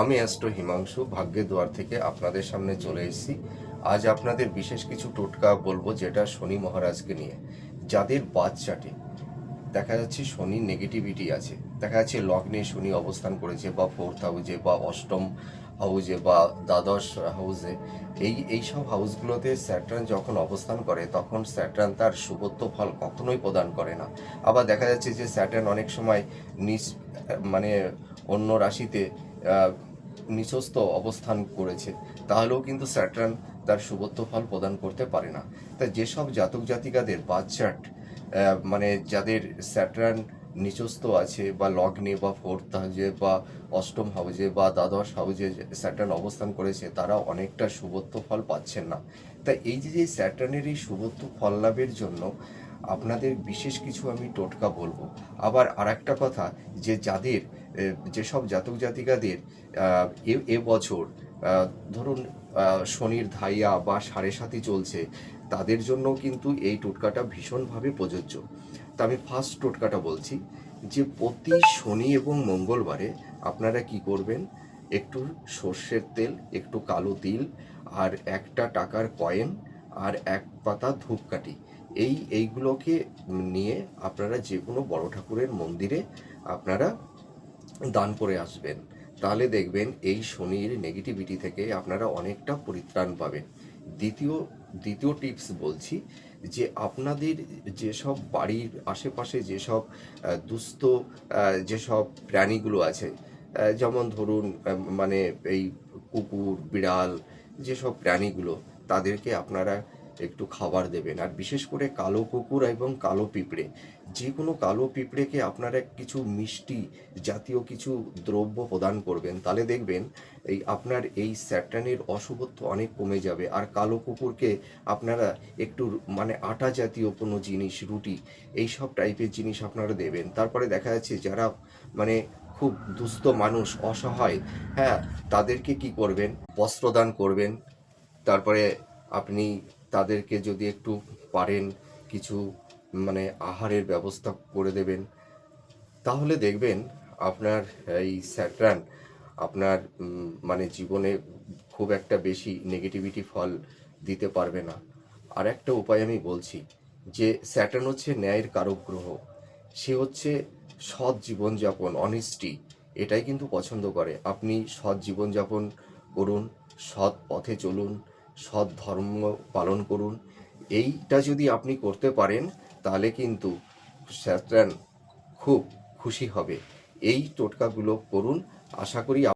আমি অ্যাস্ট্রো হিমাংশু ভাগ্যের দুয়ার থেকে আপনাদের সামনে চলে এসেছি। আজ আপনাদের বিশেষ কিছু টোটকা বলবো, যেটা শনি মহারাজকে নিয়ে। যাদের বাচ্চাটে দেখা যাচ্ছে শনির নেগেটিভিটি আছে, দেখা যাচ্ছে লগ্নে শনি অবস্থান করেছে বা ফোর্থ হাউসে বা অষ্টম হাউসে বা দ্বাদশ হাউসে, এইসব হাউসগুলোতে স্যাটার্ন যখন অবস্থান করে তখন স্যাটার্ন তার শুভত্ব ফল কখনোই প্রদান করে না। আবার দেখা যাচ্ছে যে স্যাটার্ন অনেক সময় নিজ মানে অন্য রাশিতে নিচস্থ অবস্থান করেছে, তাহলেও কিন্তু স্যাটার্ন তার শুভত্ব ফল প্রদান করতে পারে না। তাই যেসব জাতক জাতিকাদের বাচ্চাট মানে যাদের স্যাটার্ন নিচস্থ আছে বা লগ্নে বা ফোর্থ হাউসে বা অষ্টম হাউসে বা দ্বাদশ হাউসে স্যাটার্ন অবস্থান করেছে, তারা অনেকটা শুভত্ব ফল পাচ্ছেন না। তাই এই যে স্যাটার্নের এই শুভত্ব ফল লাভের জন্য আপনাদের বিশেষ কিছু আমি টোটকা বলবো। আবার আর একটা কথা, যে যাদের যেসব জাতক জাতিকাদের এবছর ধরুন শনির ধাইয়া বা সাড়ে সাতি চলছে, তাদের জন্য কিন্তু এই টোটকাটা ভীষণভাবে প্রযোজ্য। তা আমি ফার্স্ট টোটকাটা বলছি, যে প্রতি শনি এবং মঙ্গলবারে আপনারা কি করবেন, একটু সর্ষের তেল, একটু কালো তিল, আর একটা টাকার কয়েন, আর এক পাতা ধূপকাঠি, এইগুলোকে নিয়ে আপনারা যে কোনো বড় ঠাকুরের মন্দিরে আপনারা দান করে আসবেন। তাহলে দেখবেন এই শনির নেগেটিভিটি থেকে আপনারা অনেকটা পরিত্রাণ পাবেন। দ্বিতীয় দ্বিতীয় টিপস বলছি, যে আপনাদের যেসব বাড়ির আশেপাশে যেসব দুস্থ যেসব প্রাণীগুলো আছে, যেমন ধরুন মানে এই কুকুর বিড়াল, যেসব প্রাণীগুলো, তাদেরকে আপনারা একটু খাবার দেবেন। আর বিশেষ করে কালো কুকুর এবং কালো পিঁপড়ে, যে কোনো কালো পিঁপড়েকে আপনারা কিছু মিষ্টি জাতীয় কিছু দ্রব্য প্রদান করবেন, তাহলে দেখবেন আপনার এই স্যাটার্নের অশুভত্ব অনেক কমে যাবে। আর কালো কুকুরকে আপনারা একটু মানে আটা জাতীয় কোনো জিনিস, রুটি, এই সব টাইপের জিনিস আপনারা দেবেন। তারপরে দেখা যাচ্ছে যারা মানে খুব দুস্থ মানুষ, অসহায়, হ্যাঁ, তাদেরকে কি করবেন, বস্ত্রদান করবেন। তারপরে আপনি তাদেরকে যদি একটু পারেন কিছু মানে আহারের ব্যবস্থা করে দেবেন, তাহলে দেখবেন আপনার এই স্যাটার্ন আপনার মানে জীবনে খুব একটা বেশি নেগেটিভিটি ফল দিতে পারবে না। আর একটা উপায় আমি বলছি, যে স্যাটার্ন হচ্ছে ন্যায়ের কারক গ্রহ। সে হচ্ছে সৎ জীবনযাপন, অনেস্টি, এটাই কিন্তু পছন্দ করে। আপনি সৎ জীবনযাপন করুন, সৎ পথে চলুন, সৎ ধর্ম পালন করুন। এইটা যদি আপনি করতে পারেন, তাহলে কিন্তু স্যাটার্ন খুব খুশি হবে। এই টোটকাগুলো করুন, আশা করি